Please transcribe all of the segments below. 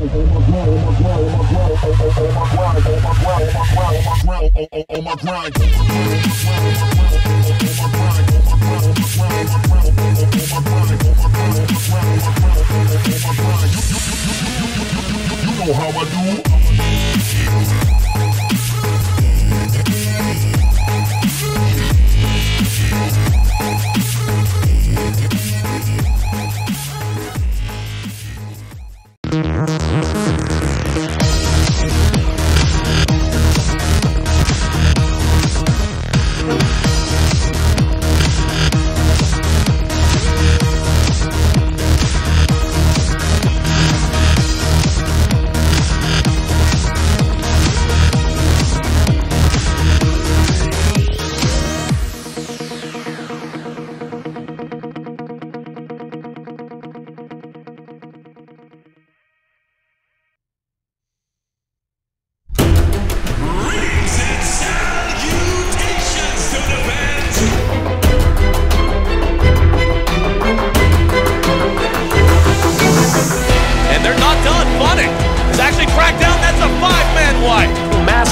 You know how I do.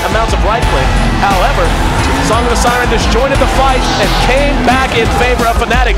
Amounts of right click. However, Song of the Siren disjointed the fight and came back in favor of Fnatic.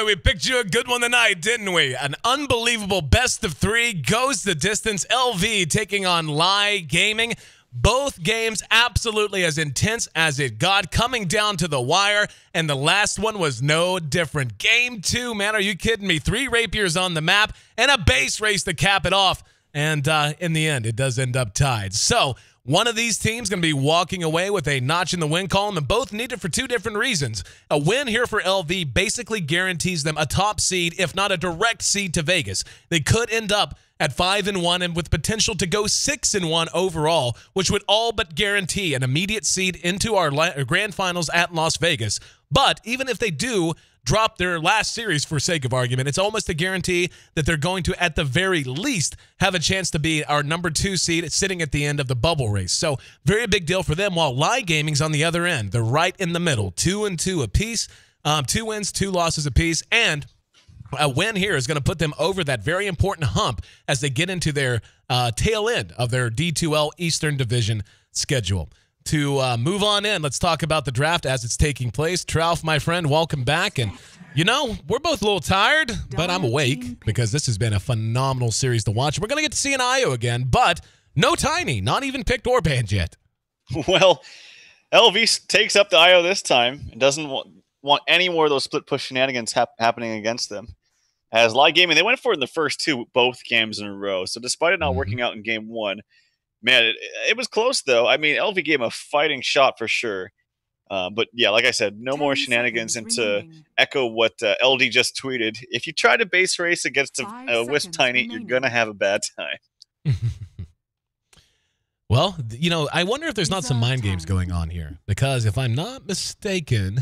We picked you a good one tonight, didn't we? An unbelievable best of three goes the distance. LV taking on LAI Gaming. Both games absolutely as intense as it got, coming down to the wire, and the last one was no different. Game 2, man, are you kidding me? 3 rapiers on the map and a base race to cap it off. And in the end, it does end up tied. So one of these teams going to be walking away with a notch in the win column, and both need it for 2 different reasons. A win here for LV basically guarantees them a top seed, if not a direct seed to Vegas. They could end up at 5-1 and with potential to go 6-1 overall, which would all but guarantee an immediate seed into our grand finals at Las Vegas. But even if they do drop their last series for sake of argument, it's almost a guarantee that they're going to, at the very least, have a chance to be our number 2 seed sitting at the end of the bubble race. So very big deal for them, while LAI Gaming's on the other end. They're right in the middle, 2-2 apiece, 2 wins, 2 losses apiece, and a win here is going to put them over that very important hump as they get into their tail end of their D2L Eastern Division schedule. To move on in, let's talk about the draft as it's taking place. Trouf, my friend, welcome back. And, you know, we're both a little tired, but I'm awake because this has been a phenomenal series to watch. We're going to get to see an IO again, but no Tiny, not even picked or banned yet. Well, LV takes up the IO this time and doesn't want any more of those split push shenanigans happening against them. As LAI Gaming, they went for it in the first 2 both games in a row. So despite it not working out in game 1, man, it was close, though. I mean, LV gave him a fighting shot for sure. But, yeah, like I said, no more shenanigans. And to echo what LD just tweeted, if you try to base race against a Wisp Tiny, you're going to have a bad time. Well, you know, I wonder if there's not some mind games going on here. Because if I'm not mistaken,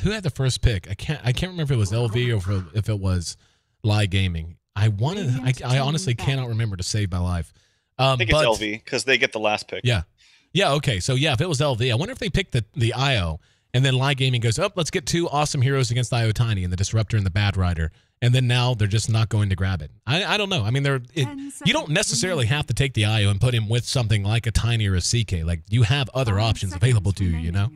who had the first pick? I can't remember if it was LV or if it was LAI Gaming. I honestly cannot remember to save my life. I think it's LV because they get the last pick. Yeah. Yeah, okay. So, yeah, if it was LV, I wonder if they picked the IO, and then LAI Gaming goes, oh, let's get 2 awesome heroes against IO Tiny and the Disruptor and the Bad Rider, and then now they're just not going to grab it. I don't know. I mean, you don't necessarily have to take the IO and put him with something like a Tiny or a CK. Like, you have other options available to you, you know?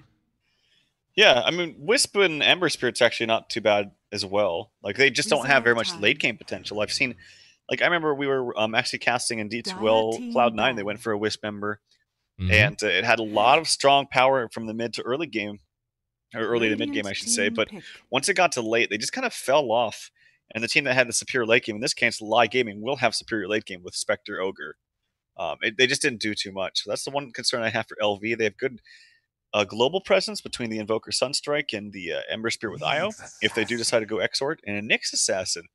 Yeah, I mean, Wisp and Ember Spirit's actually not too bad as well. Like, they just don't have very much late game potential. I've seen... Like, I remember we were actually casting in D2L Cloud9. They went for a Wisp Ember. And it had a lot of strong power from the mid to early game. Or early to mid game, I should say. But once it got to late, they just kind of fell off. And the team that had the superior late game, in this case, LAI Gaming, will have superior late game with Spectre Ogre. They just didn't do too much. So that's the one concern I have for LV. They have good global presence between the Invoker Sunstrike and the Ember Spirit with IO, if they do decide to go Exort. And a Nyx Assassin.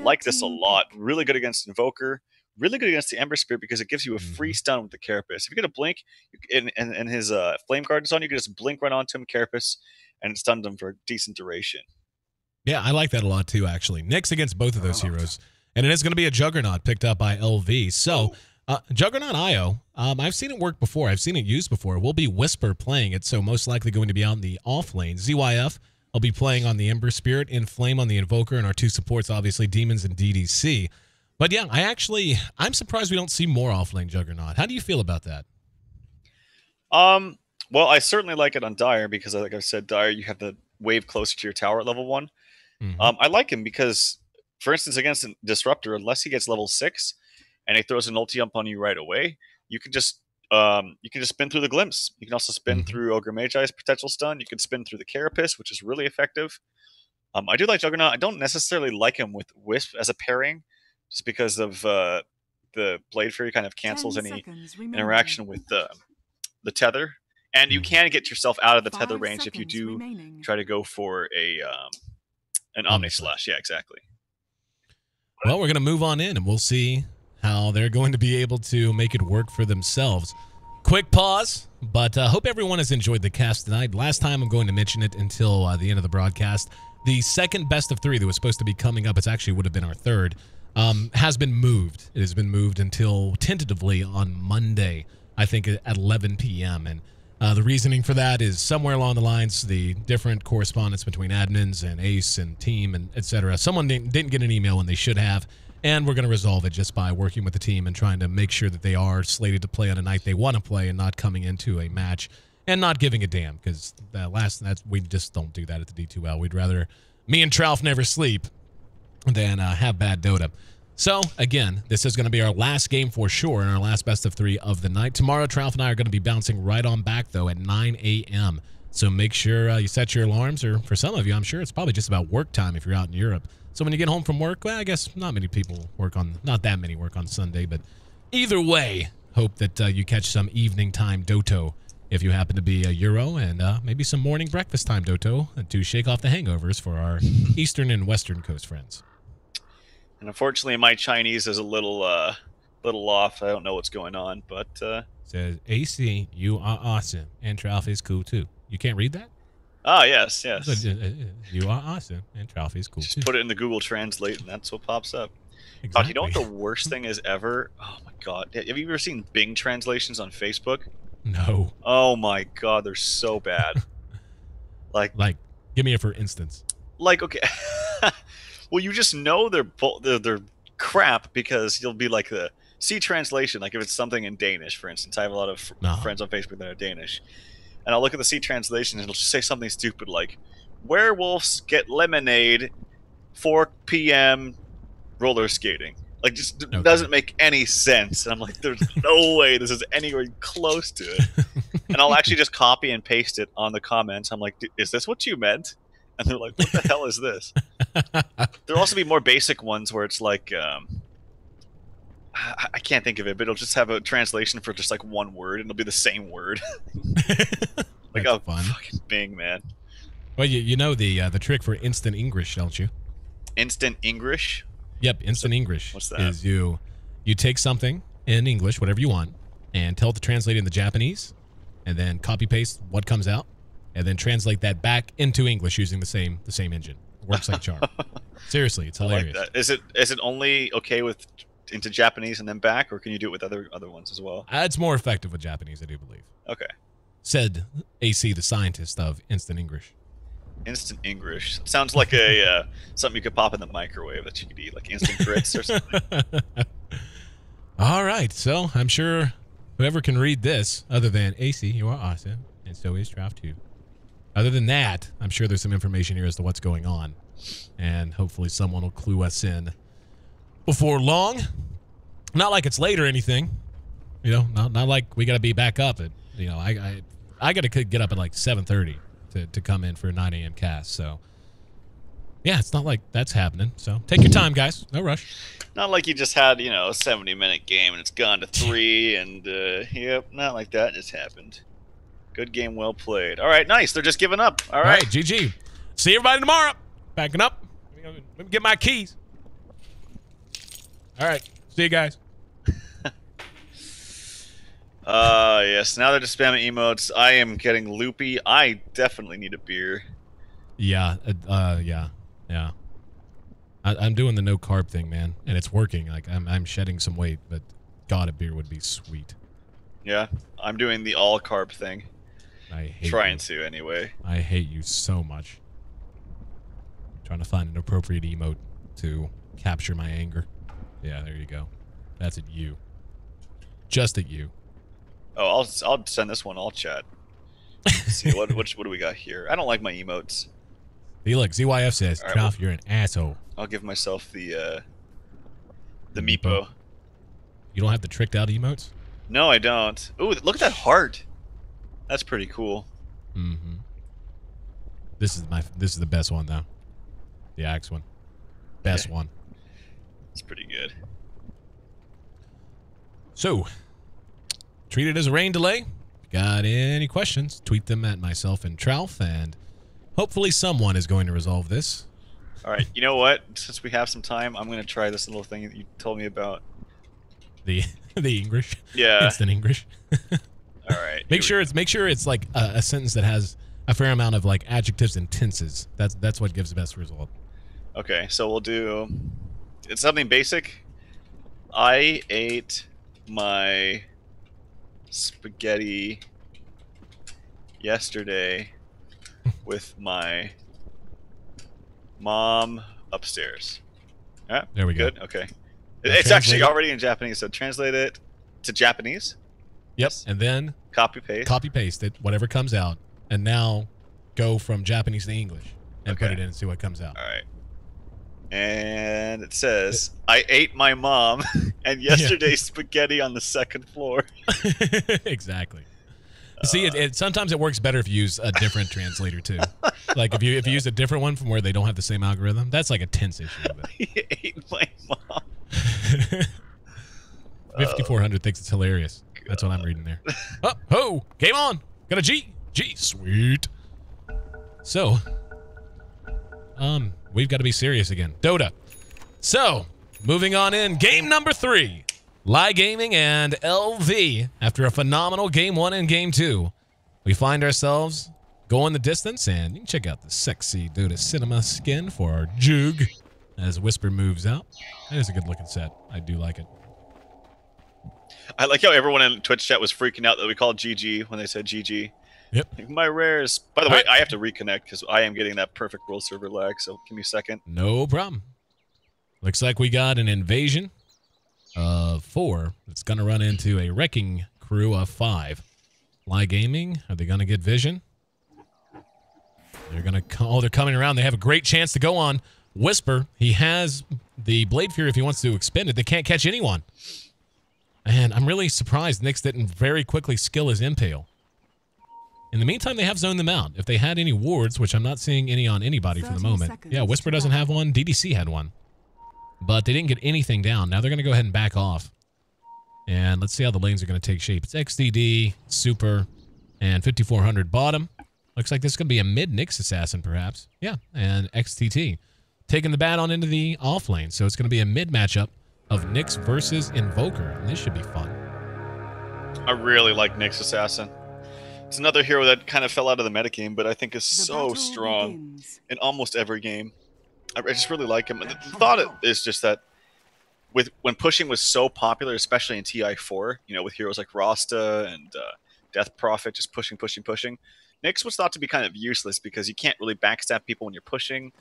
Like this a lot. Really good against Invoker. Really good against the Ember Spirit because it gives you a free stun with the Carapace. If you get a blink and his Flame Guard is on, you can just blink right onto him, Carapace, and stun him for a decent duration. Yeah, I like that a lot too, actually. Nyx against both of those heroes. And it is going to be a Juggernaut picked up by LV. So, Juggernaut IO, I've seen it work before. I've seen it used before. We'll be Whisper playing it, so most likely going to be on the off lane. ZYF, I'll be playing on the Ember Spirit, Inflame on the Invoker, and our two supports, obviously, Demons and DDC. But yeah, I'm surprised we don't see more off lane Juggernaut. How do you feel about that? Well, I certainly like it on Dire because, like I said, Dire, you have the wave closer to your tower at level 1. I like him because, for instance, against a Disruptor, unless he gets level 6 and he throws an ulti up on you right away, you can just spin through the Glimpse. You can also spin through Ogre Magi's potential stun. You can spin through the Carapace, which is really effective. I do like Juggernaut. I don't necessarily like him with Wisp as a pairing, just because of the Blade Fury kind of cancels any interaction with the tether. And you can get yourself out of the tether range if you do try to go for an Omni Slash. Yeah, exactly. Well, we're going to move on in, and we'll see how they're going to be able to make it work for themselves. Quick pause, but hope everyone has enjoyed the cast tonight. Last time, I'm going to mention it until the end of the broadcast. The second best of 3 that was supposed to be coming up, it actually would have been our third, has been moved. It has been moved until tentatively on Monday, I think at 11 p.m., and the reasoning for that is somewhere along the lines, the different correspondence between admins and Ace and team and etc. Someone didn't get an email when they should have, and we're going to resolve it just by working with the team and trying to make sure that they are slated to play on a night they want to play and not coming into a match and not giving a damn, because we just don't do that at the D2L. We'd rather me and Tralf never sleep than have bad Dota. So, again, this is going to be our last game for sure and our last best of 3 of the night. Tomorrow, Tralf and I are going to be bouncing right on back, though, at 9 a.m. So make sure you set your alarms, or for some of you, I'm sure it's probably just about work time if you're out in Europe. So when you get home from work, well, I guess not that many work on Sunday, but either way, hope that you catch some evening time Doto if you happen to be a Euro, and maybe some morning breakfast time Doto to shake off the hangovers for our Eastern and Western Coast friends. And unfortunately, my Chinese is a little off. I don't know what's going on, but says AC, you are awesome, and Tralf is cool too. You can't read that? Ah, yes. You are awesome, and Tralf is cool too. Just put it in the Google Translate, and that's what pops up. Exactly. God, you know what the worst thing is ever? Oh my God, have you ever seen Bing translations on Facebook? No. Oh my God, they're so bad. like, give me a for instance. Like, okay. Well, you just know they're crap because you'll be like the C translation. Like if it's something in Danish, for instance, I have a lot of friends on Facebook that are Danish, and I'll look at the C translation and it'll just say something stupid like "werewolves get lemonade, 4 p.m. roller skating." Like just doesn't make any sense. And I'm like, there's no way this is anywhere close to it. And I'll actually just copy and paste it on the comments. I'm like, is this what you meant? And they're like, what the hell is this? There'll also be more basic ones where it's like, I can't think of it, but it'll just have a translation for just like one word, and it'll be the same word. Like, oh, fun. Fucking Bing, man. Well, you know the trick for instant English, don't you? Instant English? Yep, instant English. What's that? Is you take something in English, whatever you want, and tell it to translate into Japanese, and then copy paste what comes out, and then translate that back into English using the same engine. It works like charm. Seriously, it's hilarious. I like that. Is it only okay with into Japanese and then back, or can you do it with other ones as well? It's more effective with Japanese, I do believe. Okay. Said AC, the scientist of instant English. Instant English sounds like a something you could pop in the microwave that you could eat, like instant grits or something. All right, so I'm sure whoever can read this, other than AC, you are awesome, and so is Tralf too. Other than that, I'm sure there's some information here as to what's going on, and hopefully someone will clue us in before long. Not like it's late or anything, you know. Not like we got to be back up at, you know. I got to get up at like 7:30 to come in for a 9 a.m. cast. So yeah, it's not like that's happening. So take your time, guys. No rush. Not like you just had, you know, a 70-minute game and it's gone to 3, and yep, not like that just happened. Good game, well played. All right, nice. They're just giving up. All right, GG. See everybody tomorrow. Backing up. Let me get my keys. All right, see you guys. Yes. Now they're just spamming emotes. I am getting loopy. I definitely need a beer. Yeah. Yeah. Yeah. I'm doing the no carb thing, man, and it's working. Like I'm shedding some weight, but God, a beer would be sweet. Yeah, I'm doing the all carb thing. I hate Trying you. to anyway. I hate you so much. Trying to find an appropriate emote to capture my anger. Yeah, there you go. That's at you. Just at you. Oh, I'll send this one all chat. Let's see what do we got here? I don't like my emotes. See, look, ZYF says, All right, Trough, you're an asshole. I'll give myself the meepo. You don't have the tricked out emotes? No, I don't. Ooh, look at that heart. That's pretty cool. Mm-hmm. This is the best one though. The Axe one. Best one. It's pretty good. So, treat it as a rain delay. Got any questions? Tweet them at myself and Trough, and hopefully someone is going to resolve this. All right, you know what? Since we have some time, I'm going to try this little thing that you told me about. The English. Yeah. Instant English. All right. Make sure it's like a sentence that has a fair amount of like adjectives and tenses. That's what gives the best result. Okay, so we'll do. It's something basic. I ate my spaghetti yesterday with my mom upstairs. Yeah, There we go. good. Okay. Now It's actually translate it. already in Japanese, so translate it to Japanese. Yep. And then Copy paste. copy paste it, whatever comes out, and now go from Japanese to English and put Okay. it in and see what comes out. All right. And it says, I ate my mom and yesterday's spaghetti on the second floor. Exactly. See, it sometimes it works better if you use a different translator too. Like if you use a different one from where they don't have the same algorithm, that's like a tense issue. But I ate my mom. 5400 thinks it's hilarious. That's what I'm reading there. Oh, ho! Game on! Got a G! G! Sweet! So, we've got to be serious again. Dota. So, moving on in. Game number 3. LAI Gaming and LV. After a phenomenal Game 1 and Game 2, we find ourselves going the distance, and you can check out the sexy Dota Cinema skin for our Jug as Whisper moves out. That is a good looking set. I do like it. I like how everyone in Twitch chat was freaking out that we called GG when they said GG. Yep. Like, my rares. By the way, I have to reconnect because I am getting that perfect world server lag, so give me a second. No problem. Looks like we got an invasion of 4 that's going to run into a wrecking crew of 5. LAI Gaming, are they going to get vision? They're going to they're coming around. They have a great chance to go on Whisper. He has the Blade Fury if he wants to expend it. They can't catch anyone. And I'm really surprised Nyx didn't very quickly skill his Impale. In the meantime, they have zoned them out. If they had any wards, which I'm not seeing any on anybody for the moment. Yeah, Whisper doesn't have one. DDC had one. But they didn't get anything down. Now they're going to go ahead and back off. And let's see how the lanes are going to take shape. It's XDD, Super, and 5400 bottom. Looks like this is going to be a mid-Nyx assassin, perhaps. Yeah, and XTT. Taking the bat on into the off lane. So it's going to be a mid matchup of Nyx versus Invoker. And this should be fun. I really like Nyx Assassin. It's another hero that kind of fell out of the metagame, but I think is so strong in almost every game. I just really like him. And the thought is just that when pushing was so popular, especially in TI4, you know, with heroes like Rasta and Death Prophet just pushing. Nyx was thought to be kind of useless because you can't really backstab people when you're pushing.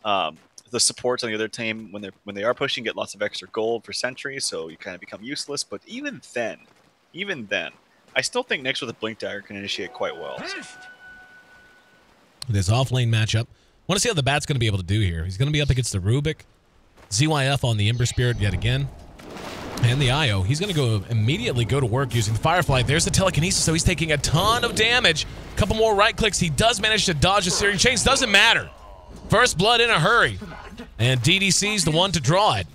The supports on the other team, when they are pushing, get lots of extra gold for sentries, so you kind of become useless. But even then, I still think Nyx with a Blink Dagger can initiate quite well. This off-lane matchup. Want to see how the bat's going to be able to do here. He's going to be up against the Rubik. ZYF on the Ember Spirit yet again. And the IO. He's going to immediately go to work using the Firefly. There's the telekinesis, so he's taking a ton of damage. A couple more right clicks. He does manage to dodge a searing chains. Doesn't matter. First blood in a hurry. And DDC's the one to draw it.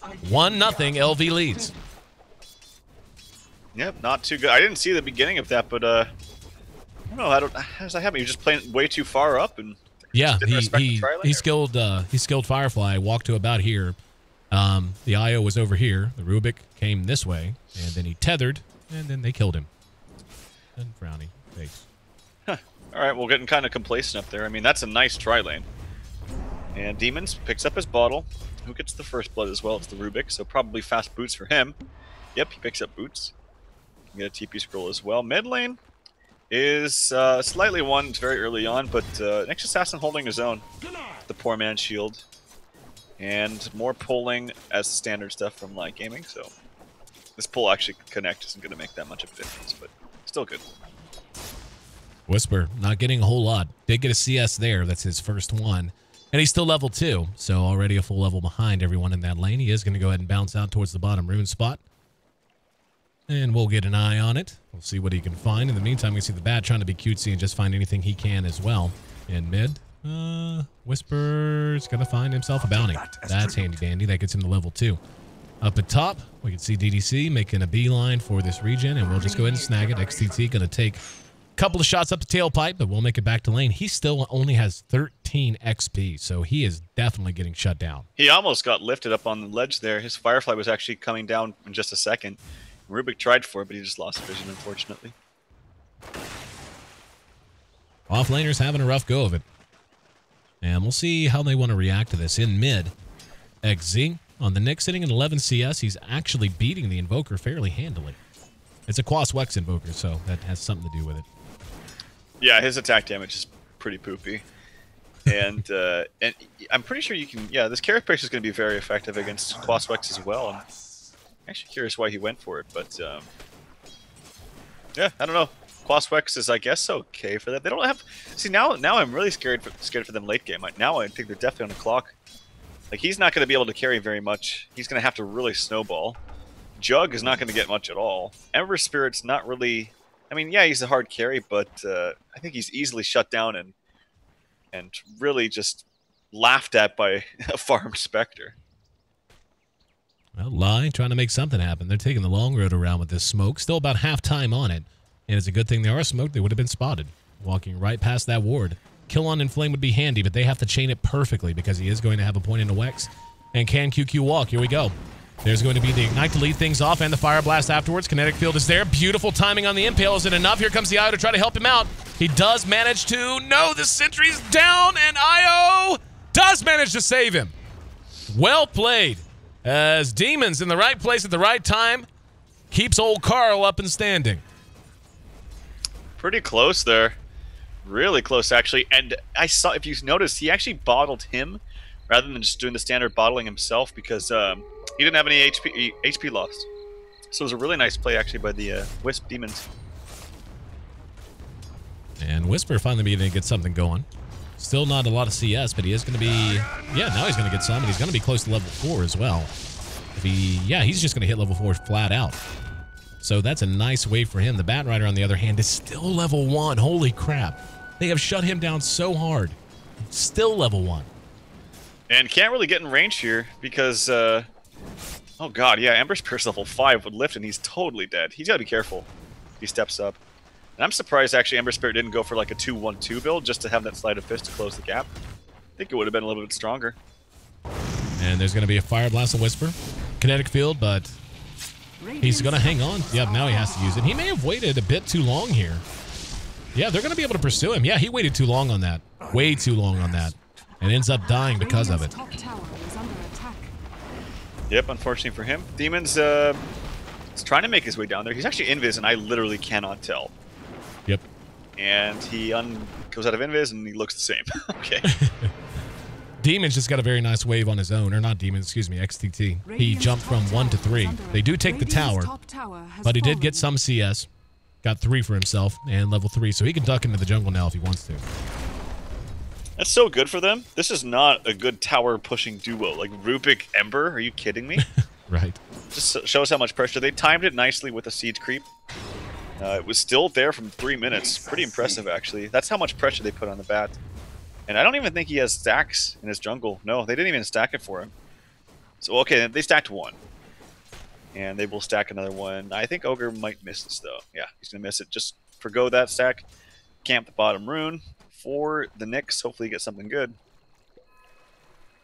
1-0, LV leads. Yep, not too good. I didn't see the beginning of that, but I don't know. How does that happen? You're just playing way too far up, and yeah, he skilled. He skilled Firefly. Walked to about here. The IO was over here. The Rubik came this way, and then he tethered, and then they killed him. And frowny face. Huh. All right, well, getting kind of complacent up there. I mean, that's a nice tri lane. And Demons picks up his bottle. Who gets the first blood as well? It's the Rubik, so probably fast boots for him. Yep, he picks up boots. Can get a TP scroll as well. Mid lane is slightly won very early on, but next assassin holding his own. The poor man's shield. And more pulling as standard stuff from LAI Gaming, so this pull actually connect isn't going to make that much of a difference, but still good. Whisper not getting a whole lot. Did get a CS there. That's his first one. And he's still level 2, so already a full level behind everyone in that lane. He is going to go ahead and bounce out towards the bottom rune spot. And we'll get an eye on it. We'll see what he can find. In the meantime, we see the bat trying to be cutesy and just find anything he can as well. In mid, Whisper's going to find himself a bounty. That's handy dandy. That gets him to level 2. Up at top, we can see DDC making a beeline for this region, and we'll just go ahead and snag it. XTT going to take couple of shots up the tailpipe, but we'll make it back to lane. He still only has 13 XP, so he is definitely getting shut down. He almost got lifted up on the ledge there. His Firefly was actually coming down in just a second. Rubik tried for it, but he just lost vision, unfortunately. Offlaners having a rough go of it. And we'll see how they want to react to this. In mid, XZ on the Nyx sitting at 11 CS. He's actually beating the Invoker fairly handily. It's a Quas Wex Invoker, so that has something to do with it. Yeah, his attack damage is pretty poopy. And I'm pretty sure you can... Yeah, this character is going to be very effective against Quas Wex as well. I'm actually curious why he went for it, but... yeah, I don't know. Quas Wex is, I guess, okay for that. They don't have... See, now I'm really scared for them late game. Now I think they're definitely on the clock. Like, he's not going to be able to carry very much. He's going to have to really snowball. Jug is not going to get much at all. Ember Spirit's not really... I mean, yeah, he's a hard carry, but I think he's easily shut down and really just laughed at by a farmed Spectre. Well, LAI trying to make something happen. They're taking the long road around with this smoke. Still about half time on it. And it's a good thing they are smoked. They would have been spotted. Walking right past that ward. Kill on Inflame would be handy, but they have to chain it perfectly because he is going to have a point into Wex. And can QQ walk? Here we go. There's going to be the Ignite to lead things off and the Fire Blast afterwards. Kinetic Field is there. Beautiful timing on the Impale. Is it enough? Here comes the IO to try to help him out. He does manage to... No, the Sentry's down, and IO does manage to save him. Well played. As Demons in the right place at the right time keeps old Carl up and standing. Pretty close there. Really close, actually. And I saw, if you noticed, he actually bottled him rather than just doing the standard bottling himself because... he didn't have any HP lost. So it was a really nice play, actually, by the Wisp Demons. And Whisper finally beginning to get something going. Still not a lot of CS, but he is going to be... Yeah, now he's going to get some, and he's going to be close to level 4 as well. Yeah, he's just going to hit level 4 flat out. So that's a nice wave for him. The Bat Rider, on the other hand, is still level 1. Holy crap. They have shut him down so hard. Still level 1. And can't really get in range here because... oh god, yeah, Ember Spirit's level 5 would lift and he's totally dead. He's gotta be careful if he steps up. And I'm surprised actually Ember Spirit didn't go for like a 2-1-2 build just to have that Sleight of Fist to close the gap. I think it would have been a little bit stronger. And there's gonna be a Fire Blast and Whisper. Kinetic Field, but he's gonna hang on. Yep, now he has to use it. He may have waited a bit too long here. Yeah, they're gonna be able to pursue him. Yeah, he waited too long on that. Way too long on that. And ends up dying because of it. Yep, unfortunately for him. Demons is trying to make his way down there. He's actually invis, and I literally cannot tell. Yep. And he goes out of invis, and he looks the same. Okay. Demons just got a very nice wave on his own. Or not Demons, excuse me, XTT. He jumped from 1 to 3. They do take the tower, but he did get some CS. Got 3 for himself, and level 3, so he can duck into the jungle now if he wants to. That's so good for them. This is not a good tower pushing duo. Like Rubik Ember, are you kidding me? Right. Just shows how much pressure. They timed it nicely with a siege creep. It was still there from 3 minutes. Pretty impressive, actually. That's how much pressure they put on the Bat. And I don't even think he has stacks in his jungle. No, they didn't even stack it for him. So, okay, they stacked 1. And they will stack another one. I think Ogre might miss this, though. Yeah, he's going to miss it. Just forgo that stack. Camp the bottom rune. For the Nyx, hopefully get something good.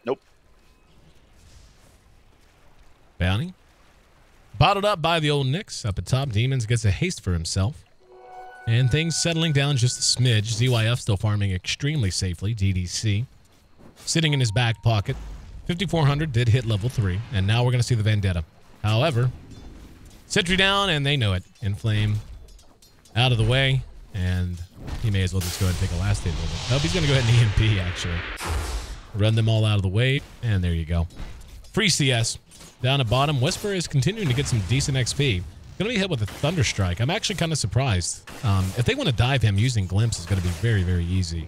Nope. Bounty. Bottled up by the old Nyx. Up at top, Demons gets a haste for himself. And things settling down just a smidge. ZYF still farming extremely safely. DDC. sitting in his back pocket. 5400 did hit level 3, and now we're going to see the Vendetta. However, Sentry down, and they know it. Inflame out of the way, and he may as well just go ahead and take a last hit. Nope, he's going to go ahead and EMP, actually. Run them all out of the way, and there you go. Free CS. Down at bottom, Whisper is continuing to get some decent XP. Going to be hit with a Thunderstrike. I'm actually kind of surprised. If they want to dive him, using Glimpse is going to be very, very easy.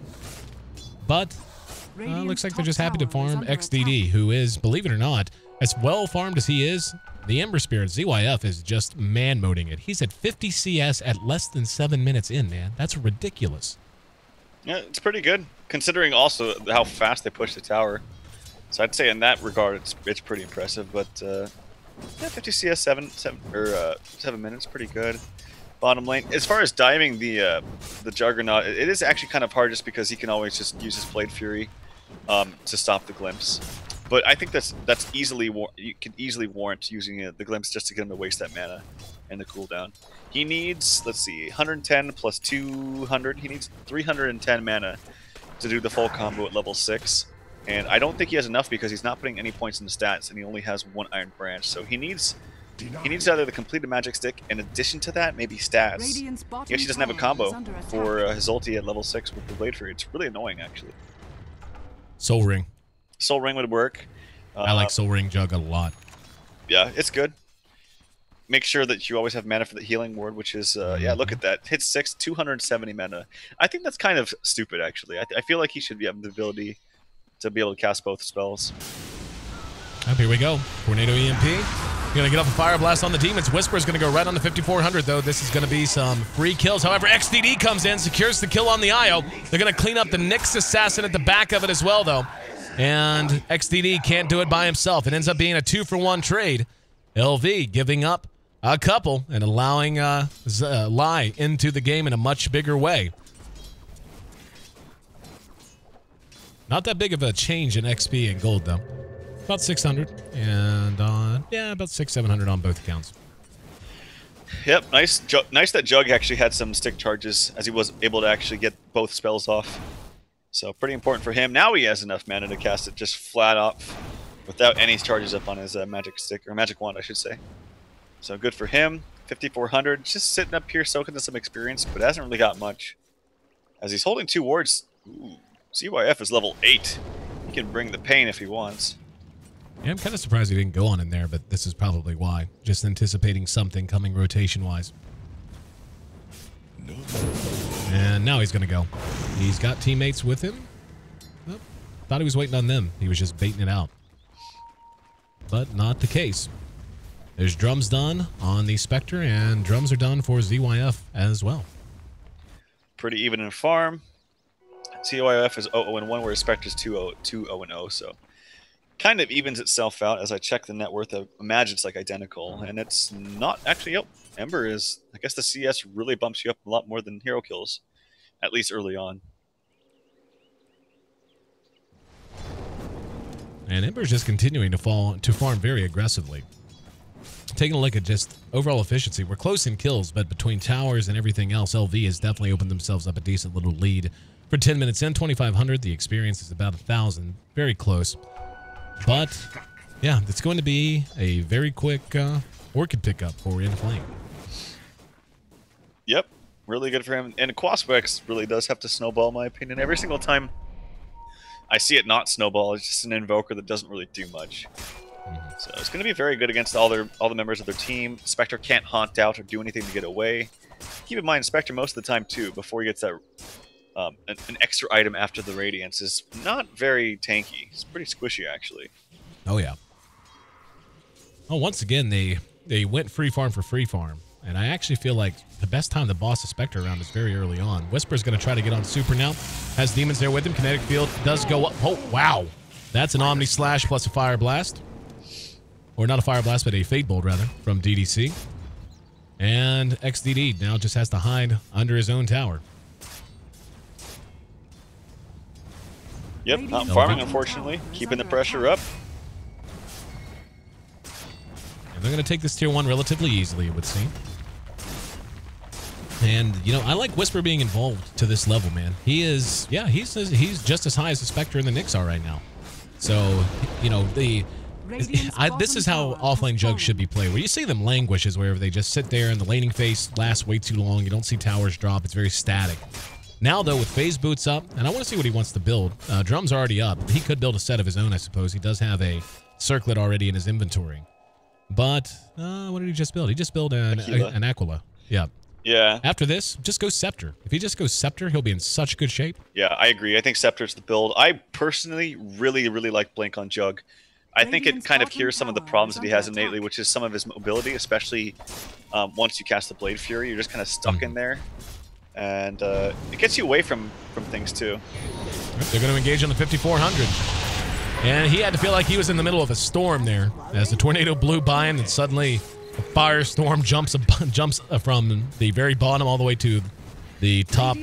But looks like they're just happy to farm XDD, who is, believe it or not, as well farmed as he is, the Ember Spirit ZYF is just man-moding it. He's at 50 CS at less than 7 minutes in, man. That's ridiculous. Yeah, it's pretty good, considering also how fast they push the tower. So I'd say in that regard, it's pretty impressive. But yeah, 50 CS 7 minutes, pretty good. Bottom lane, as far as diving the Juggernaut, it is actually kind of hard just because he can always just use his Blade Fury to stop the Glimpse. But I think that's easily you can easily warrant using the Glimpse just to get him to waste that mana and the cooldown. He needs, let's see, 110 plus 200. He needs 310 mana to do the full combo at level 6. And I don't think he has enough because he's not putting any points in the stats, and he only has 1 Iron Branch. So he needs either the completed magic stick, in addition to that, maybe stats. He actually doesn't have a combo for his ulti at level 6 with the Blade Fury. It's really annoying, actually. Soul Ring. Soul Ring would work. I like Soul Ring Jug a lot. Yeah, it's good. Make sure that you always have mana for the healing ward, which is, yeah, look at that. Hit 6, 270 mana. I think that's kind of stupid, actually. I feel like he should have the ability to be able to cast both spells. Here we go. Tornado EMP. Going to get off a Fire Blast on the Demons. Whisper is going to go right on the 5400, though. This is going to be some free kills. However, XDD comes in, secures the kill on the IO. They're going to clean up the Nyx Assassin at the back of it as well, though. And XDD can't do it by himself. It ends up being a 2-for-1 trade. LV giving up a couple and allowing LAI into the game in a much bigger way. Not that big of a change in XP and gold, though. About 600, and yeah, about 600-700 on both accounts. Yep, nice that Jug actually had some stick charges, as he was able to actually get both spells off. So pretty important for him. Now he has enough mana to cast it just flat off, without any charges up on his magic stick, or magic wand, I should say. So good for him. 5400, just sitting up here soaking in some experience, but hasn't really got much. As he's holding 2 wards. Ooh, ZYF is level 8. He can bring the pain if he wants. Yeah, I'm kind of surprised he didn't go on in there, but this is probably why. Just anticipating something coming rotation-wise. And now he's going to go. He's got teammates with him. Oh, thought he was waiting on them. He was just baiting it out. But not the case. There's drums done on the Spectre, and drums are done for ZYF as well. Pretty even in farm. ZYF is 0-1, whereas Spectre is 2-0, so kind of evens itself out. As I check the net worth, I imagine it's like identical, and it's not actually. Yep, Ember is. I guess the CS really bumps you up a lot more than hero kills, at least early on. And Ember's just continuing to farm very aggressively. Taking a look at just overall efficiency, we're close in kills, but between towers and everything else, LV has definitely opened themselves up a decent little lead. For 10 minutes in, 2,500. The experience is about 1,000. Very close. But, yeah, it's going to be a very quick Orchid pickup for Inflame. Yep, really good for him. And Quaspex really does have to snowball, in my opinion. Every single time I see it not snowball, it's just an Invoker that doesn't really do much. So it's going to be very good against all the members of their team. Spectre can't haunt out or do anything to get away. Keep in mind, Spectre most of the time, too, before he gets that an extra item after the Radiance, is not very tanky. It's pretty squishy, actually. Oh, yeah. Oh, once again, they went free farm for free farm. And I actually feel like the best time to boss a Spectre around is very early on. Whisper's going to try to get on Super now. Has Demons there with him. Kinetic Field does go up. Oh, wow. That's an Omni Slash plus a Fire Blast. Or not a Fire Blast, but a Fade Bolt, rather, from DDC. And XDD now just has to hide under his own tower. Yep, not farming, unfortunately. Keeping the pressure up. And they're going to take this tier 1 relatively easily, it would seem. And, you know, I like Whisper being involved to this level, man. He is, yeah, he's just as high as the Spectre and the Nyx are right now. So, you know, this is how offlane Jug should be played, where you see them languish is wherever they just sit there and the laning phase lasts way too long. You don't see towers drop. It's very static. Now, though, with phase boots up, and I want to see what he wants to build. Drum's already up. He could build a set of his own, I suppose. He does have a circlet already in his inventory. But, what did he just build? He just built an Aquila. Yeah. Yeah. After this, just go Scepter. If he just goes Scepter, he'll be in such good shape. Yeah, I agree. I think Scepter's the build. I personally really like Blink on Jug. I think it kind of cures some of the problems that he has innately, which is some of his mobility, especially once you cast the Blade Fury. You're just kind of stuck in there. And it gets you away from things, too. They're going to engage on the 5400. And he had to feel like he was in the middle of a storm there, as the tornado blew by him, and suddenly a firestorm jumps from the very bottom all the way to the top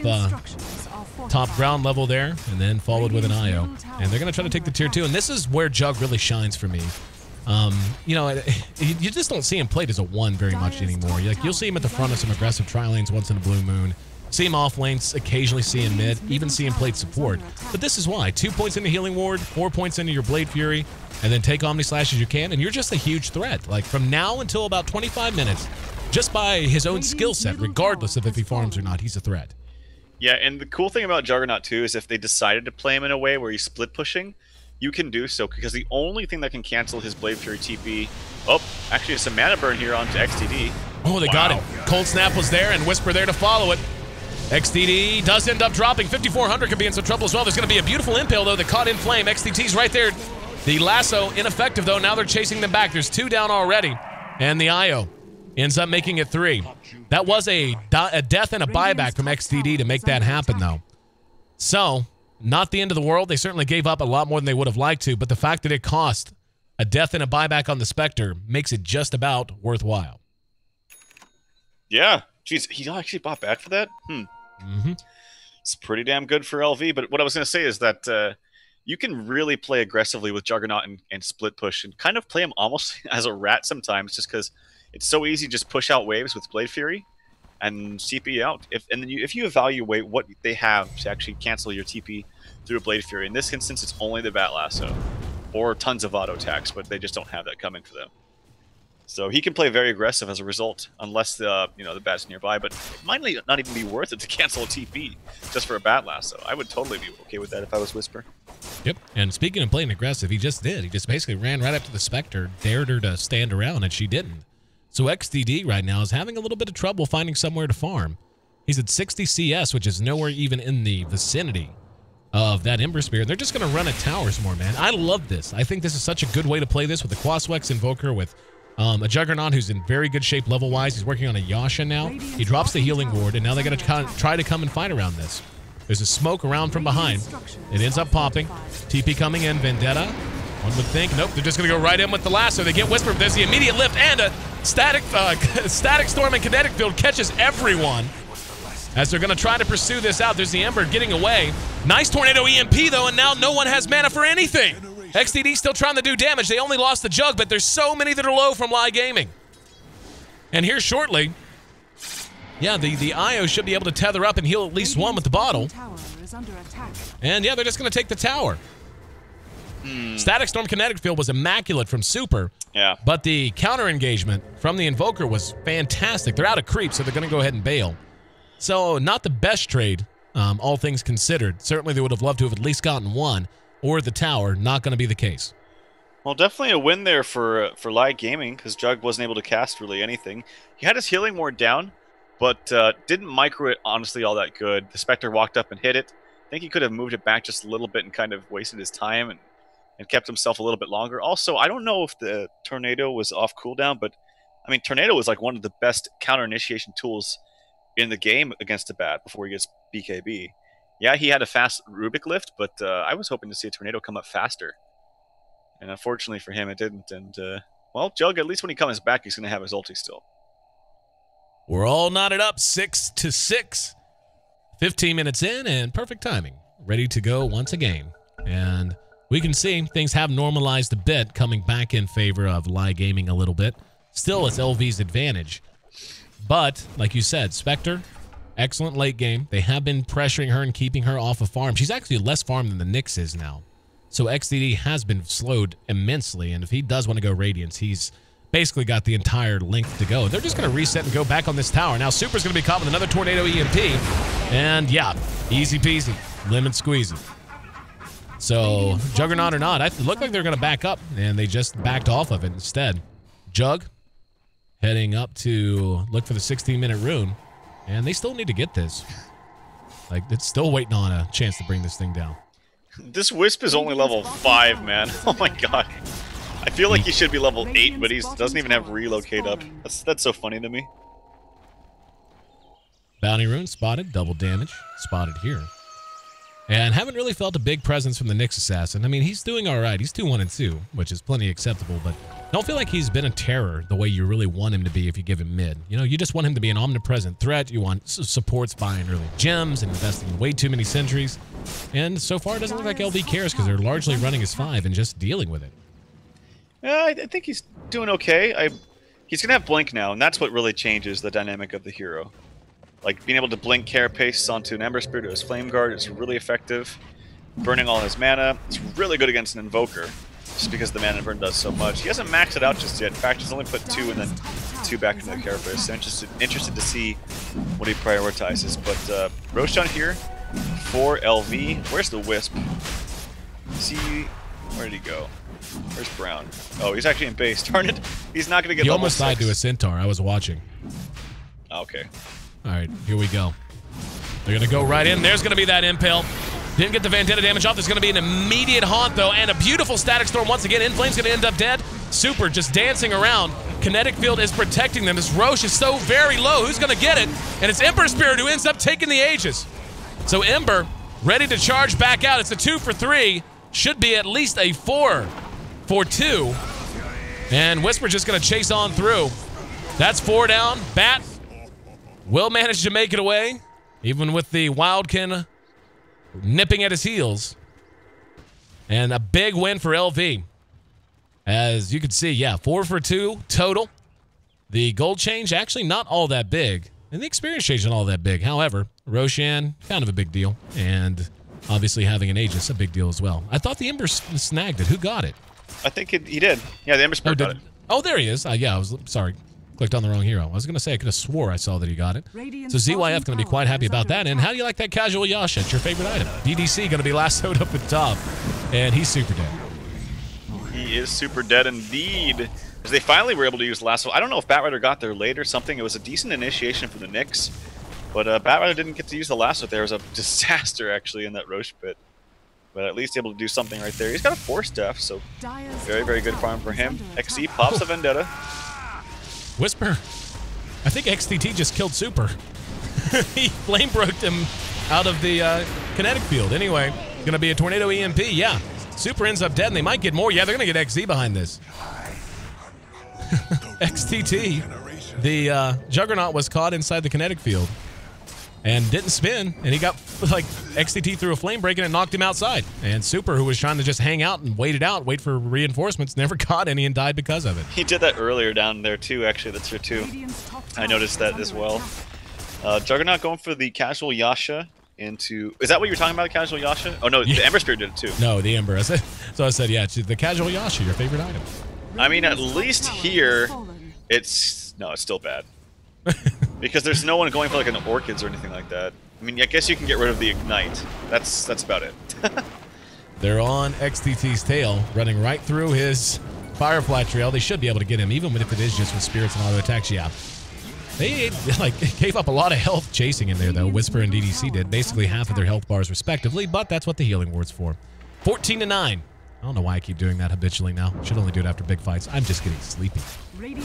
ground level there, and then followed with an IO. And they're going to try to take the tier 2, and this is where Jug really shines for me. You know, you just don't see him played as a 1 very much anymore. You'll see him at the front of some aggressive tri-lanes once in a blue moon. See him off lanes, occasionally see him mid, even see him played support. But this is why. 2 points into Healing Ward, 4 points into your Blade Fury, and then take Omni Slash as you can, and you're just a huge threat. Like, from now until about 25 minutes, just by his own skill set, regardless of if he farms or not, he's a threat. Yeah, and the cool thing about Juggernaut, too, is if they decided to play him in a way where he's split pushing, you can do so, because the only thing that can cancel his Blade Fury TP... Oh, actually, it's a mana burn here onto XTD. Oh, they got him. Cold Snap was there, and Whisper there to follow it. XTD does end up dropping. 5400 could be in some trouble as well. There's going to be a beautiful impale, though, that caught in flame. XTT's right there. The lasso ineffective, though. Now they're chasing them back. There's 2 down already. And the IO ends up making it 3. That was a death and a buyback from XTD to make that happen, though. So, not the end of the world. They certainly gave up a lot more than they would have liked to, but the fact that it cost a death and a buyback on the Spectre makes it just about worthwhile. Yeah. Jeez, he actually bought back for that? It's pretty damn good for LV, but what I was going to say is that you can really play aggressively with Juggernaut and split push and kind of play him almost as a rat sometimes, just because it's so easy to just push out waves with Blade Fury and TP out. If you evaluate what they have to actually cancel your TP through a Blade Fury, in this instance it's only the Bat Lasso or tons of auto attacks, but they just don't have that coming for them. So he can play very aggressive as a result, unless the bat's nearby. But it might not even be worth it to cancel a TP just for a Bat Lasso. I would totally be okay with that if I was Whisper. Yep. And speaking of playing aggressive, he just did. He just basically ran right up to the Spectre, dared her to stand around, and she didn't. So XDD right now is having a little bit of trouble finding somewhere to farm. He's at 60 CS, which is nowhere even in the vicinity of that Ember Spear. They're just going to run at towers more, man. I love this. I think this is such a good way to play this with the Quaswex Invoker, with a Juggernaut who's in very good shape level-wise. He's working on a Yasha now. He drops the Healing Ward, and now they're going to try to come and fight around this. There's a smoke around from behind. It ends up popping. TP coming in. Vendetta. One would think. Nope, they're just going to go right in with the lasso. They get Whisper. There's the immediate lift, and a static Storm and Kinetic Field catches everyone as they're going to try to pursue this out. There's the Ember getting away. Nice Tornado EMP, though, and now no one has mana for anything. XTD still trying to do damage. They only lost the Jug, but there's so many that are low from LAI Gaming. And here shortly, yeah, the IO should be able to tether up and heal at least one with the bottle. And yeah, they're just going to take the tower. Static Storm Kinetic Field was immaculate from Super. Yeah. But the counter engagement from the Invoker was fantastic. They're out of creep, so they're going to go ahead and bail. So not the best trade, all things considered. Certainly they would have loved to have at least gotten one, or the tower. Not going to be the case. Well, definitely a win there for LAI Gaming, because Jug wasn't able to cast really anything. He had his Healing Ward down, but didn't micro it honestly all that good. The Spectre walked up and hit it. I think he could have moved it back just a little bit and kind of wasted his time and kept himself a little bit longer. Also, I don't know if the Tornado was off cooldown, but I mean, Tornado was like one of the best counter initiation tools in the game against the Bat before he gets BKB. Yeah, he had a fast Rubik lift, but I was hoping to see a Tornado come up faster. And unfortunately for him, it didn't. And, well, Jug, at least when he comes back, he's going to have his ulti still. We're all knotted up 6-6. 15 minutes in and perfect timing. Ready to go once again. And we can see things have normalized a bit, coming back in favor of LAI Gaming a little bit. Still, it's LV's advantage. But, like you said, Spectre, Excellent late game. They have been pressuring her and keeping her off of farm. She's actually less farm than the Nyx is now. So XDD has been slowed immensely, and if he does want to go Radiance, he's basically got the entire length to go. They're just going to reset and go back on this tower. Now Super's going to be caught with another Tornado EMP, and yeah, easy peasy, lemon squeezy. So Juggernaut or not, it looked like they're going to back up, and they just backed off of it instead. Jug heading up to look for the 16-minute rune, and they still need to get this. Like, it's still waiting on a chance to bring this thing down. This Wisp is only level 5, man. Oh my god. I feel like he should be level 8, but he doesn't even have relocate up. That's so funny to me. Bounty rune spotted, double damage spotted here. And haven't really felt a big presence from the Nyx Assassin. I mean, he's doing all right. He's 2-1-2, which is plenty acceptable, but don't feel like he's been a terror the way you really want him to be if you give him mid. You know, you just want him to be an omnipresent threat. You want supports buying early gems and investing in way too many sentries. And so far, it doesn't look like LV cares because they're largely running his 5 and just dealing with it. Yeah, I think he's doing okay. He's going to have Blink now, and that's what really changes the dynamic of the hero. Like, being able to blink Carapace onto an Ember Spirit or his Flame Guard is really effective. Burning all his mana, it's really good against an Invoker, just because the mana burn does so much. He hasn't maxed it out just yet. In fact, he's only put 2 and then 2 back into the Carapace. So interested to see what he prioritizes. But Roshan here for LV. Where's the Wisp? Where did he go? Where's Brown? Oh, he's actually in base. Darn it. He's not going to get He level almost 6. died to a Centaur. I was watching. Okay. All right, here we go. They're going to go right in. There's going to be that Impale. Didn't get the Vendetta damage off. There's going to be an immediate haunt, though, and a beautiful Static Storm once again. Inflame's going to end up dead. Super just dancing around. Kinetic Field is protecting them. This Roche is so very low. Who's going to get it? And it's Ember Spirit who ends up taking the Aegis. So Ember ready to charge back out. It's a 2 for 3. Should be at least a 4 for 2. And Whisper just going to chase on through. That's 4 down. Bat will manage to make it away, even with the Wildkin nipping at his heels. And a big win for LV. As you can see, yeah, 4 for 2 total. The gold change actually not all that big. And the experience change not all that big. However, Roshan, kind of a big deal. And obviously having an Aegis, a big deal as well. I thought the Ember snagged it. Who got it? I think he did. Yeah, the Ember Spirit got it. Oh, there he is. Yeah, I was sorry. Clicked on the wrong hero. I was going to say I could have swore I saw that he got it. So ZYF going to be quite happy about that. And how do you like that casual Yasha? It's your favorite item. DDC going to be lassoed up at top. And he's super dead. He is super dead indeed. They finally were able to use Lasso. I don't know if Batrider got there late or something. It was a decent initiation for the Nyx. But Batrider didn't get to use the Lasso there. It was a disaster, actually, in that Roche pit. But at least able to do something right there. He's got a Force Death, so very, very good farm for him. XC pops a Vendetta. Whisper. I think XTT just killed Super. He flame broke him out of the kinetic field. Anyway, gonna be a Tornado EMP. Yeah, Super ends up dead, and they might get more. Yeah, they're gonna get XZ behind this. XTT, the Juggernaut was caught inside the kinetic field and didn't spin, and he got, like, XTT threw a flame break and it knocked him outside. And Super, who was trying to just hang out and wait for reinforcements, never caught any and died because of it. He did that earlier down there too, actually. That's here too. I noticed that as well. Juggernaut going for the casual Yasha into... Is that what you were talking about, the casual Yasha? Oh no, the Ember Spirit did it too. No, the Ember. So I said, yeah, it's the casual Yasha, your favorite item. I mean, at least here, it's still bad. Because there's no one going for like an Orchids or anything like that. I mean, I guess you can get rid of the Ignite. That's about it. They're on XTT's tail, running right through his Firefly trail. They should be able to get him, even if it is just with Spirits and auto attacks. Yeah. They like gave up a lot of health chasing in there, though. Whisper and DDC did. Basically half of their health bars respectively, but that's what the healing ward's for. 14-9. I don't know why I keep doing that habitually now. Should only do it after big fights. I'm just getting sleepy.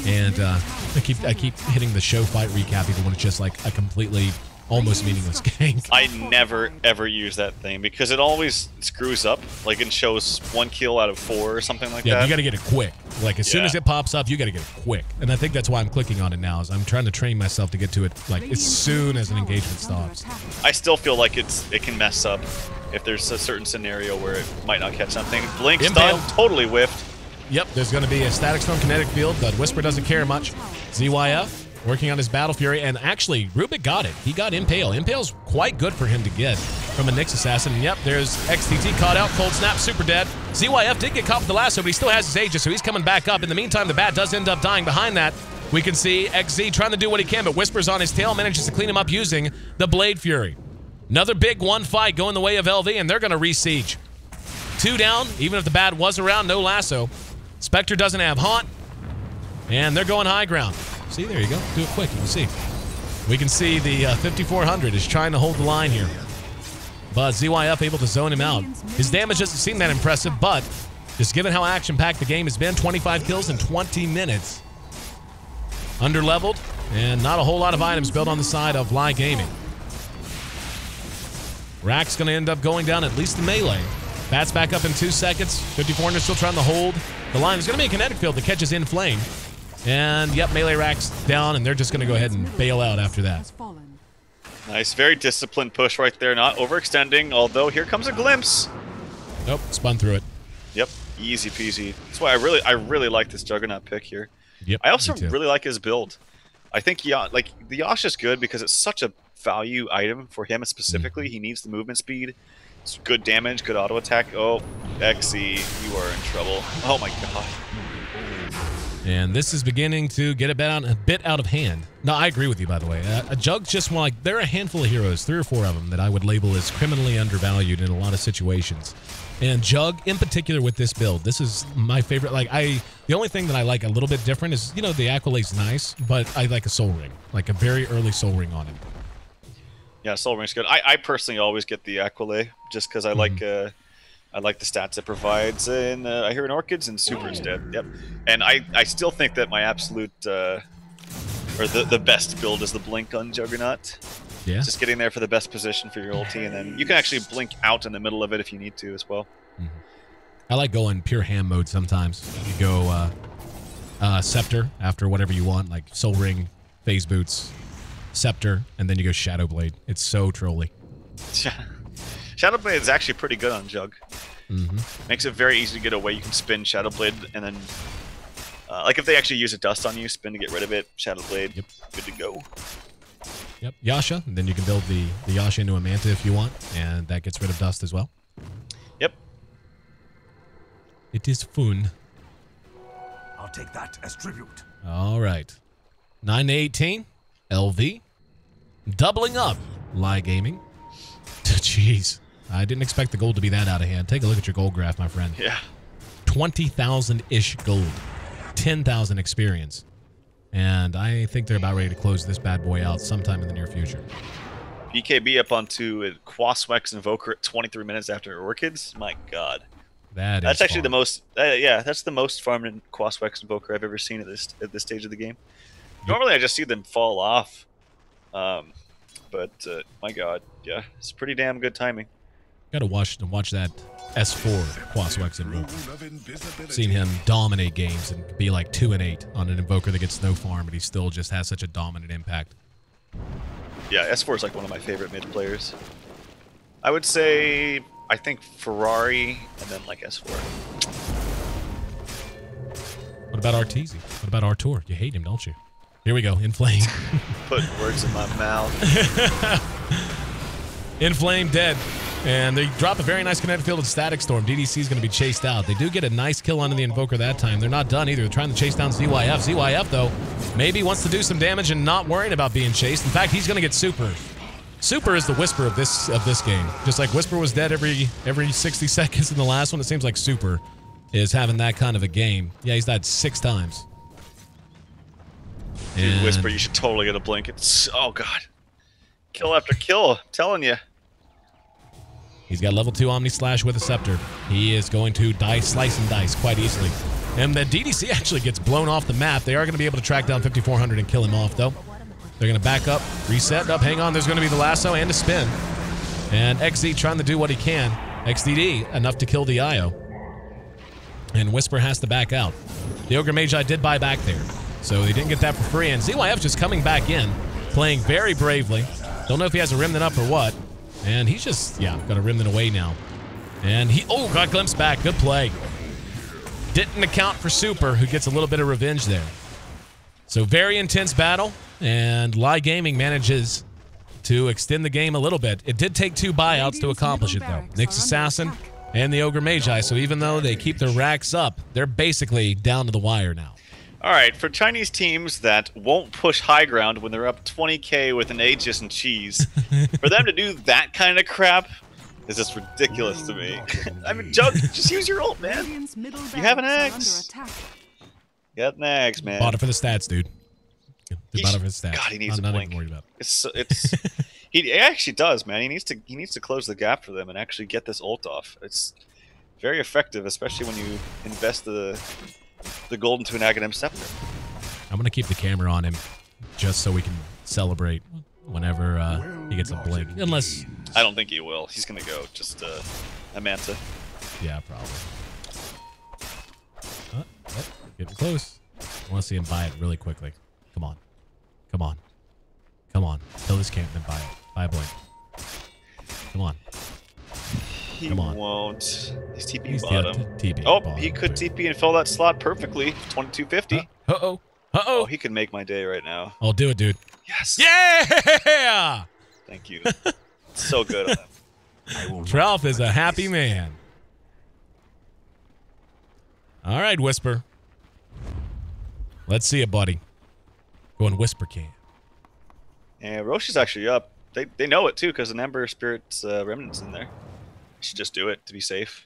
And I keep hitting the show fight recap even when it's just like a completely almost meaningless gank. I never ever use that thing because it always screws up. Like it shows 1 kill out of 4 or something like that. Yeah, you gotta get it quick. Like as soon as it pops up, you gotta get it quick. And I think that's why I'm clicking on it now, is I'm trying to train myself to get to it like as soon as an engagement stops. I still feel like it can mess up if there's a certain scenario where it might not catch something. Blink stun, totally whiffed. Yep, there's going to be a Static Storm kinetic field, but Whisper doesn't care much. ZYF working on his Battle Fury, and actually, Rubik got it. He got Impale. Impale's quite good for him to get from a Nyx Assassin. And yep, there's XTT caught out, Cold Snap, super dead. ZYF did get caught with the lasso, but he still has his Aegis, so he's coming back up. In the meantime, the Bat does end up dying. Behind that, we can see XZ trying to do what he can, but Whisper's on his tail, manages to clean him up using the Blade Fury. Another big one fight going the way of LV, and they're going to re-siege. 2 down, even if the Bat was around, no lasso. Spectre doesn't have Haunt, and they're going high ground. See, there you go. Do it quick, you can see. We can see the 5400 is trying to hold the line here. But ZYF able to zone him out. His damage doesn't seem that impressive, but just given how action-packed the game has been, 25 kills in 20 minutes. Under-leveled, and not a whole lot of items built on the side of LAI Gaming. Rack's going to end up going down at least the melee. Bat's back up in 2 seconds. 5400 still trying to hold the line. There's going to be a kinetic field that catches in flame. And, yep, melee Rack's down, and they're just going to go ahead and bail out after that. Nice, very disciplined push right there, not overextending, although here comes a glimpse. Nope, spun through it. Yep, easy peasy. That's why I really like this Juggernaut pick here. Yep, I also really like his build. I think the Yasha's good because it's such a value item for him specifically. He needs the movement speed. It's good damage, good auto attack. Oh, XE, you are in trouble. Oh my god. And this is beginning to get a bit out of hand. No, I agree with you, by the way. A Jug's just one, like, there are a handful of heroes, 3 or 4 of them, that I would label as criminally undervalued in a lot of situations. And Jug, in particular with this build, this is my favorite. Like, the only thing that I like a little bit different is, you know, the Aqualate's nice, but I like a Soul Ring. Like a very early Soul Ring on it. Yeah, Soul Ring's good. I personally always get the Aqualate, just because I like the stats it provides in I hear in Orchids and Super's dead. Yep. And I still think that my absolute or the best build is the Blink on Juggernaut. Yeah. Just getting there for the best position for your ulti, and then you can actually blink out in the middle of it if you need to as well. I like going pure ham mode sometimes. You go Scepter after whatever you want, like Soul Ring, Phase Boots, Scepter, and then you go Shadow Blade. It's so trolly. Shadow Blade is actually pretty good on Jug. Makes it very easy to get away. You can spin Shadow Blade, and then like if they actually use a dust on you, spin to get rid of it. Shadow Blade, good to go. Yep, Yasha, and then you can build the Yasha into a Manta if you want, and that gets rid of dust as well. Yep. It is fun. I'll take that as tribute. All right. 9-18, LV. Doubling up, LAI Gaming. Jeez. I didn't expect the gold to be that out of hand. Take a look at your gold graph, my friend. Yeah. 20,000-ish gold. 10,000 experience. And I think they're about ready to close this bad boy out sometime in the near future. BKB up onto Quaswex Invoker at 23 minutes after Orchids. My god. That's actually the most. Yeah, that's the most farmed Quaswex Invoker I've ever seen at this stage of the game. Normally, I just see them fall off, but my god, yeah, it's pretty damn good timing. Got to watch that S4 Quaswex Invoker. I've seen him dominate games and be like 2-8 on an Invoker that gets no farm, but he still just has such a dominant impact. Yeah, S4 is like one of my favorite mid players. I would say, I think Ferrari and then like S4. What about Arteezy? What about Artur? You hate him, don't you? Here we go, Inflame. Put words in my mouth. Inflame dead. And they drop a very nice kinetic field of Static Storm. DDC is going to be chased out. They do get a nice kill onto the Invoker that time. They're not done either. They're trying to chase down ZYF. ZYF, though, maybe wants to do some damage and not worrying about being chased. In fact, he's going to get Super. Super is the Whisper of this game. Just like Whisper was dead every 60 seconds in the last one, it seems like Super is having that kind of a game. Yeah, he's died 6 times. Dude, Whisper, you should totally get a blink. It's, oh god. Kill after kill, I'm telling you. He's got level 2 Omni Slash with a Scepter. He is going to slice and dice quite easily. And the DDC actually gets blown off the map. They are going to be able to track down 5400 and kill him off, though. They're going to back up, reset up, hang on. There's going to be the lasso and a spin. And XZ trying to do what he can. XDD, enough to kill the IO. And Whisper has to back out. The Ogre Magi did buy back there, so he didn't get that for free. And ZYF just coming back in, playing very bravely. Don't know if he has a Remnant up or what. And he's just, yeah, got a Remnant away now. And he, oh, got glimpsed back. Good play. Didn't account for Super, who gets a little bit of revenge there. So very intense battle, and LAI Gaming manages to extend the game a little bit. It did take 2 buyouts to accomplish it, though. Nyx Assassin and the Ogre Magi. So even though they keep their racks up, they're basically down to the wire now. All right, for Chinese teams that won't push high ground when they're up 20k with an Aegis and cheese, for them to do that kind of crap is just ridiculous to me. I mean, Jug, just use your ult, man. You have an X. Get an X, man. Bought it for the stats, dude. Bought it for the stats. God, he needs a not blink. even worried about it. It's he actually does, man. He needs to close the gap for them and actually get this ult off. It's very effective, especially when you invest the gold into an Aghanim Scepter. I'm gonna keep the camera on him just so we can celebrate whenever he gets a blink. Unless I don't think he will. He's gonna go just a Manta. yeah, probably. Getting close. I want to see him buy it really quickly. Come on. Come on. Come on. Kill this camp and buy it. Buy a blink. Come on. He Come on. won't. He's TP He's bottom. TP Oh, bottom. he could TP and fill that slot perfectly. 2250. Uh-oh. Oh, Uh-oh. he could make my day right now. I'll do it, dude. Yes. Yeah! Thank you. So good on him. Tralf is a happy man. All right, Whisper. Let's see it, buddy. Going Whisper Cam. And Roche is actually up. They know it too because an Ember Spirit's remnants in there. Should just do it to be safe.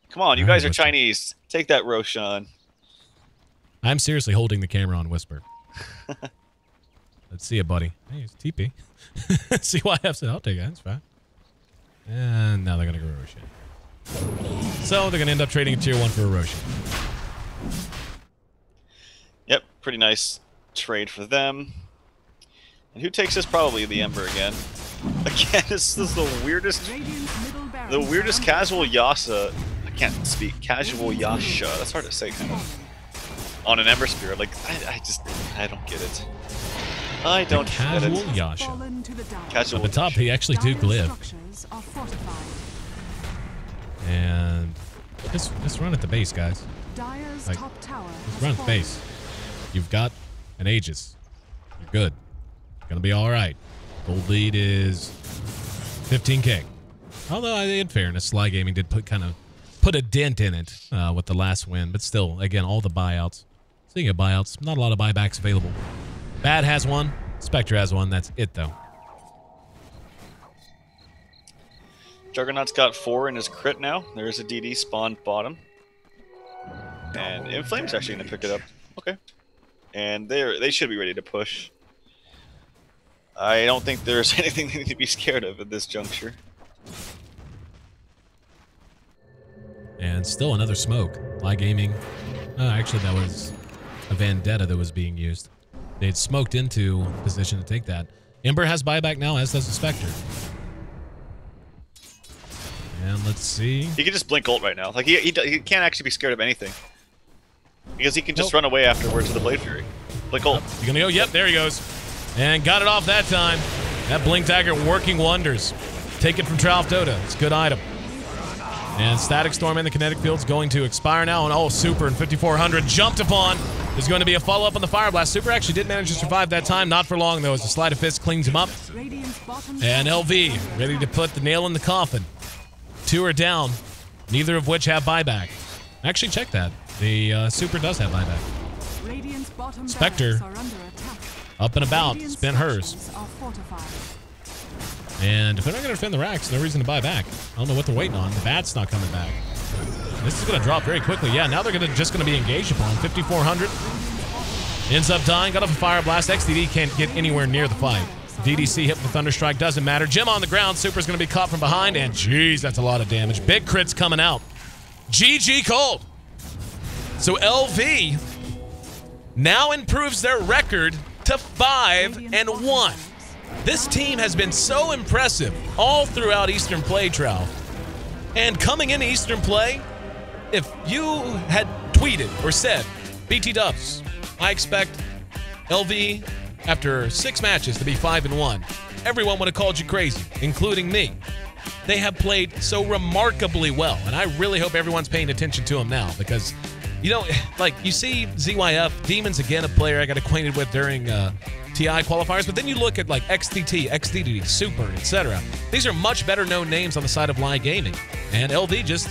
Come on, you guys are Chinese. Take that, Roshan. I'm seriously holding the camera on Whisper. Let's see it, buddy. Hey, it's TP. See why I have to. I'll take it. That's fine. And now they're going to go Roshan. So they're going to end up trading a tier 1 for a Roshan. Yep, pretty nice trade for them. And who takes this? Probably the Ember again. Again, this is the weirdest casual Yasa. I can't speak. Casual Yasha. That's hard to say, kind of. On an Ember Spirit. Like, I don't get it. I don't get Casual it. Yasha. Casual At the top, he actually do glyph. And just run at the base, guys. Like, just run at the base. You've got an Aegis. You're good. Gonna be all right. Gold lead is 15k. Although, in fairness, LAI Gaming did put a dent in it with the last win, but still, again, all the buyouts. Speaking of buyouts, not a lot of buybacks available. Bad has one. Spectre has one. That's it, though. Juggernaut's got 4 in his crit now. There's a DD spawned bottom. And Inflame's actually going to pick it up. Okay. And they should be ready to push. I don't think there's anything they need to be scared of at this juncture. And still another smoke. LAI Gaming. Actually, that was a Vendetta that was being used. They'd smoked into position to take that. Ember has buyback now, as does the Spectre. And let's see. He can just blink ult right now. Like he can't actually be scared of anything. Because he can just run away afterwards with the Blade Fury. Blink ult. You gonna go? Yep, there he goes. And got it off that time. That Blink Dagger working wonders. Take it from Tralf Dota. It's a good item. And Static Storm in the kinetic field's going to expire now. And oh, Super and 5400 jumped upon. There's going to be a follow-up on the Fire Blast. Super actually did manage to survive that time. Not for long, though, as the Sleight of Fist cleans him up. And LV ready to put the nail in the coffin. 2 are down, neither of which have buyback. Actually, check that. The Super does have buyback. Spectre, up and about, spent hers. And if they're not going to defend the racks, no reason to buy back. I don't know what they're waiting on. The bat's not coming back. This is going to drop very quickly. Yeah, now they're just going to be engaged upon. 5400 ends up dying. Got off a Fire Blast. XDD can't get anywhere near the fight. DDC hit with Thunderstrike. Doesn't matter. Jim on the ground. Super's going to be caught from behind. And geez, that's a lot of damage. Big crits coming out. GG cold. So LV now improves their record to 5-1. This team has been so impressive all throughout Eastern Play, Trout. And coming into Eastern Play, if you had tweeted or said, BT Dubs, I expect LV after 6 matches to be 5-1, everyone would have called you crazy, including me. They have played so remarkably well, and I really hope everyone's paying attention to them now, because You know, like you see ZYF, Demons again, a player I got acquainted with during TI qualifiers, but then you look at like XTT, XDD, Super, etc. These are much better known names on the side of LAI Gaming, and LV just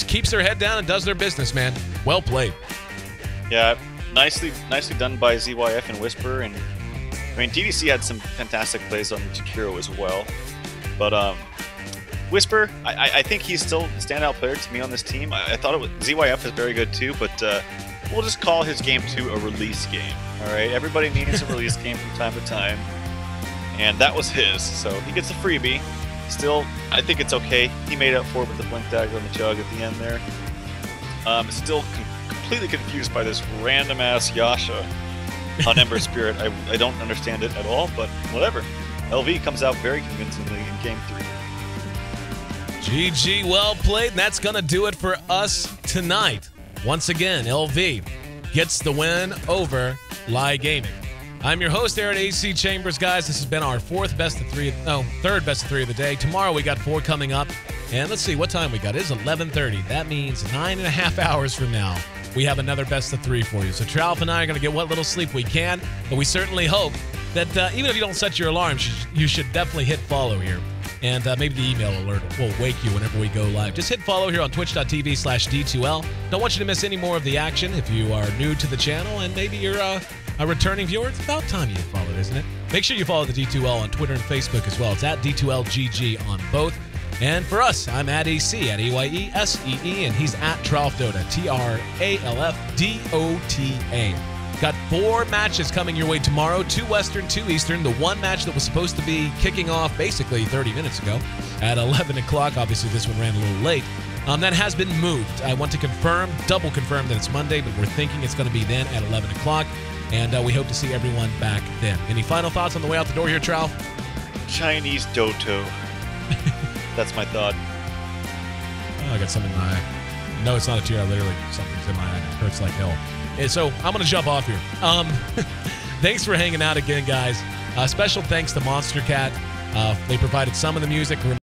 keeps their head down and does their business, man. Well played. Yeah, nicely done by ZYF and Whisper, and I mean DDC had some fantastic plays on Jakiro as well, but Whisper, I think he's still a standout player to me on this team. I thought ZYF is very good too, but we'll just call his game 2 a release game. All right, everybody needs a release game from time to time, and that was his. So he gets a freebie. Still, I think it's okay. He made up for it with the blink dagger on the jug at the end there. Still completely confused by this random ass Yasha on Ember Spirit. I don't understand it at all, but whatever. LV comes out very convincingly in game 3. GG, well played, and that's going to do it for us tonight. Once again, LV gets the win over LAI Gaming. I'm your host, Aaron AC Chambers, guys. This has been our third best of 3 of the day. Tomorrow we got 4 coming up, and let's see what time we got. It is 11:30. That means 9.5 hours from now, we have another best of 3 for you. So Tralf and I are going to get what little sleep we can, but we certainly hope that even if you don't set your alarm, you should definitely hit follow here. And maybe the email alert will wake you whenever we go live. Just hit follow here on twitch.tv/D2L. Don't want you to miss any more of the action if you are new to the channel and maybe you're a returning viewer. It's about time you hit follow, isn't it? Make sure you follow the D2L on Twitter and Facebook as well. It's at D2LGG on both. And for us, I'm at AC, at AYESEE, and he's at Tralfdota, TRALFDOTA. Got 4 matches coming your way tomorrow, 2 Western, 2 Eastern. The one match that was supposed to be kicking off basically 30 minutes ago at 11 o'clock. Obviously, this one ran a little late. That has been moved. I want to double confirm that it's Monday, but we're thinking it's going to be then at 11 o'clock. And we hope to see everyone back then. Any final thoughts on the way out the door here, Tralf? Chinese Doto. That's my thought. Oh, I got something in my eye. No, it's not a tear. Literally, something's in my eye. It hurts like hell. And so I'm going to jump off here. Thanks for hanging out again, guys. Special thanks to Monster Cat. They provided some of the music.